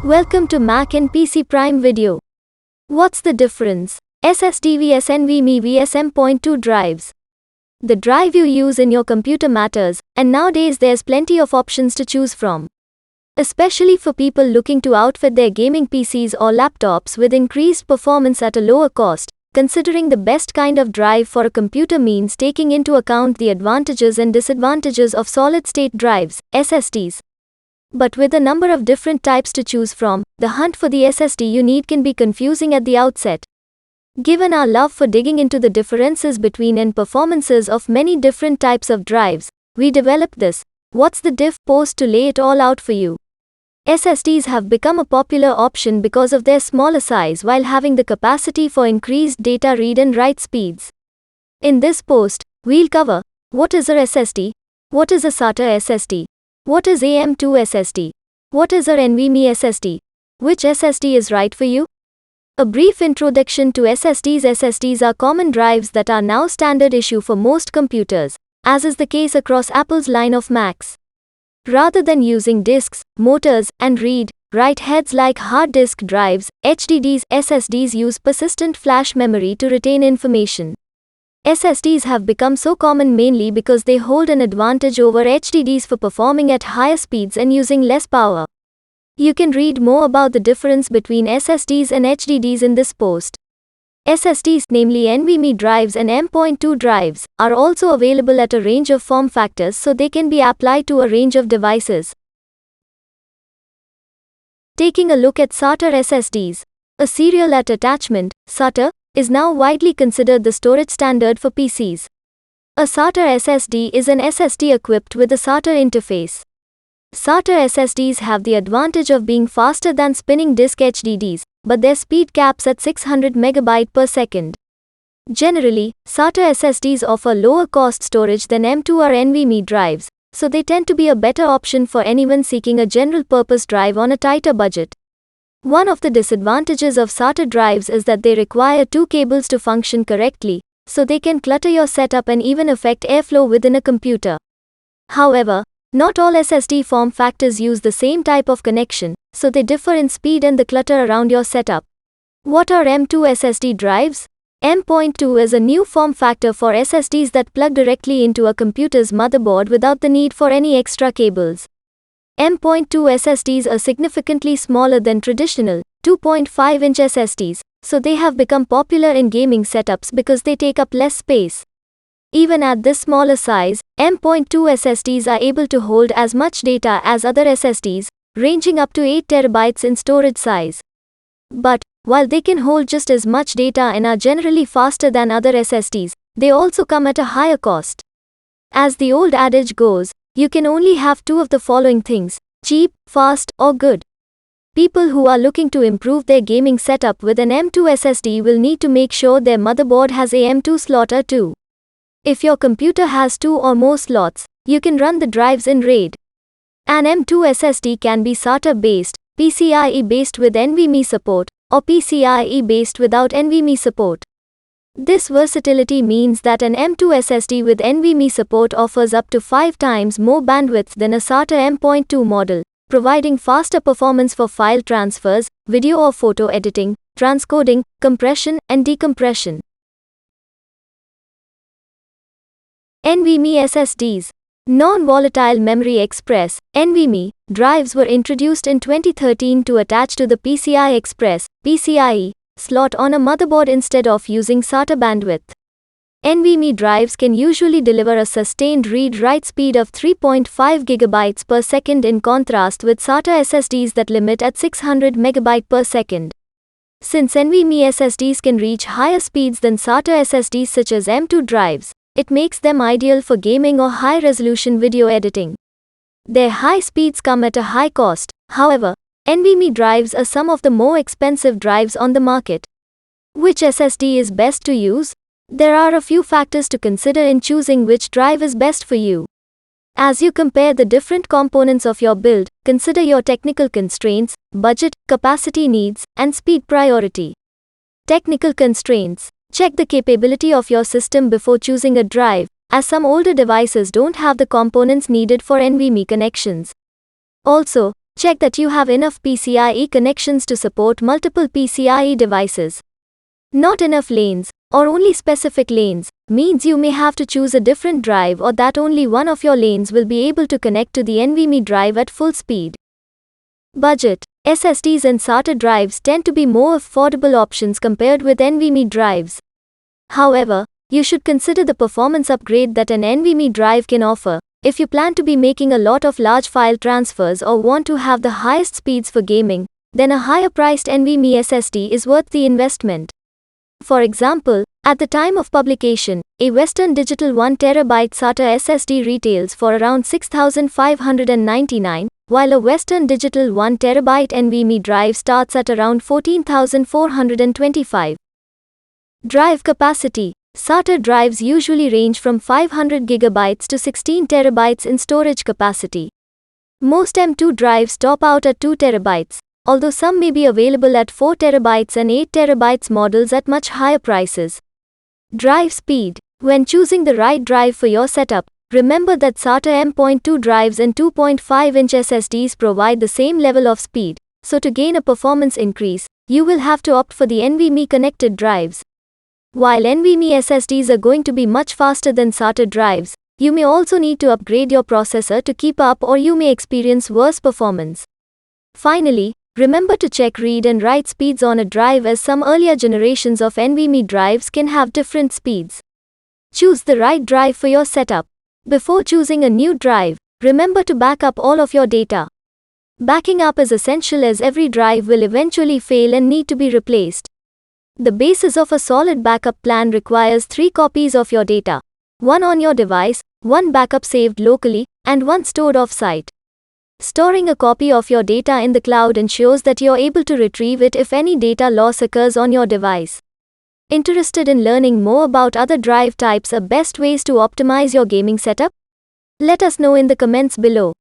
Welcome to Mac and PC Prime video. What's the difference? SSD vs NVMe vs M.2 drives. The drive you use in your computer matters, and nowadays there's plenty of options to choose from. Especially for people looking to outfit their gaming PCs or laptops with increased performance at a lower cost, considering the best kind of drive for a computer means taking into account the advantages and disadvantages of solid-state drives, SSDs. But with a number of different types to choose from, the hunt for the SSD you need can be confusing at the outset. Given our love for digging into the differences between and performances of many different types of drives, we developed this "What's the Diff" post to lay it all out for you. SSDs have become a popular option because of their smaller size while having the capacity for increased data read and write speeds. In this post, we'll cover what is a SSD, what is a SATA SSD, what is a M.2 SSD, what is a NVMe SSD, which SSD is right for you. A brief introduction to SSDs. SSDs are common drives that are now standard issue for most computers, as is the case across Apple's line of Macs. Rather than using disks, motors, and read-write heads like hard disk drives, HDDs, SSDs use persistent flash memory to retain information. SSDs have become so common mainly because they hold an advantage over HDDs for performing at higher speeds and using less power. You can read more about the difference between SSDs and HDDs in this post. SSDs, namely NVMe drives and M.2 drives, are also available at a range of form factors so they can be applied to a range of devices. Taking a look at SATA SSDs. A serial attachment, SATA, is now widely considered the storage standard for PCs. A SATA SSD is an SSD equipped with a SATA interface. SATA SSDs have the advantage of being faster than spinning disk HDDs, but their speed caps at 600 MB per second. Generally, SATA SSDs offer lower cost storage than M.2 or NVMe drives, so they tend to be a better option for anyone seeking a general-purpose drive on a tighter budget. One of the disadvantages of SATA drives is that they require two cables to function correctly, so they can clutter your setup and even affect airflow within a computer. However, not all SSD form factors use the same type of connection, so they differ in speed and the clutter around your setup. What are M.2 SSD drives? M.2 is a new form factor for SSDs that plug directly into a computer's motherboard without the need for any extra cables. M.2 SSDs are significantly smaller than traditional 2.5-inch SSDs, so they have become popular in gaming setups because they take up less space. Even at this smaller size, M.2 SSDs are able to hold as much data as other SSDs, ranging up to 8 TB in storage size. But, while they can hold just as much data and are generally faster than other SSDs, they also come at a higher cost. As the old adage goes, you can only have two of the following things: cheap, fast, or good. People who are looking to improve their gaming setup with an M.2 SSD will need to make sure their motherboard has a M.2 slot or two. If your computer has two or more slots, you can run the drives in RAID. An M.2 SSD can be SATA-based, PCIe-based with NVMe support, or PCIe-based without NVMe support. This versatility means that an M.2 SSD with NVMe support offers up to 5 times more bandwidth than a SATA M.2 model, providing faster performance for file transfers, video or photo editing, transcoding, compression, and decompression. NVMe SSDs. Non-volatile memory express (NVMe) drives were introduced in 2013 to attach to the PCI Express (PCIe) slot on a motherboard instead of using SATA bandwidth. NVMe drives can usually deliver a sustained read-write speed of 3.5 GB per second in contrast with SATA SSDs that limit at 600 MB per second. Since NVMe SSDs can reach higher speeds than SATA SSDs such as M.2 drives, it makes them ideal for gaming or high-resolution video editing. Their high speeds come at a high cost. However, NVMe drives are some of the more expensive drives on the market. Which SSD is best to use? There are a few factors to consider in choosing which drive is best for you. As you compare the different components of your build, consider your technical constraints, budget, capacity needs, and speed priority. Technical constraints. Check the capability of your system before choosing a drive, as some older devices don't have the components needed for NVMe connections. Also, Check that you have enough PCIe connections to support multiple PCIe devices. Not enough lanes, or only specific lanes, means you may have to choose a different drive or that only one of your lanes will be able to connect to the NVMe drive at full speed. Budget. SSDs and SATA drives tend to be more affordable options compared with NVMe drives. However, you should consider the performance upgrade that an NVMe drive can offer. If you plan to be making a lot of large file transfers or want to have the highest speeds for gaming, then a higher priced NVMe SSD is worth the investment. For example, at the time of publication, a Western Digital 1TB SATA SSD retails for around $6,599, while a Western Digital 1TB NVMe drive starts at around $14,425. Drive capacity. SATA drives usually range from 500 GB to 16 TB in storage capacity. Most M.2 drives top out at 2 TB, although some may be available at 4 TB and 8 TB models at much higher prices. Drive speed. When choosing the right drive for your setup, remember that SATA M.2 drives and 2.5-inch SSDs provide the same level of speed, so to gain a performance increase, you will have to opt for the NVMe connected drives. While NVMe SSDs are going to be much faster than SATA drives, you may also need to upgrade your processor to keep up or you may experience worse performance. Finally, remember to check read and write speeds on a drive as some earlier generations of NVMe drives can have different speeds. Choose the right drive for your setup. Before choosing a new drive, remember to back up all of your data. Backing up is essential as every drive will eventually fail and need to be replaced. The basis of a solid backup plan requires 3 copies of your data. 1 on your device, 1 backup saved locally, and 1 stored off-site. Storing a copy of your data in the cloud ensures that you're able to retrieve it if any data loss occurs on your device. Interested in learning more about other drive types or best ways to optimize your gaming setup? Let us know in the comments below.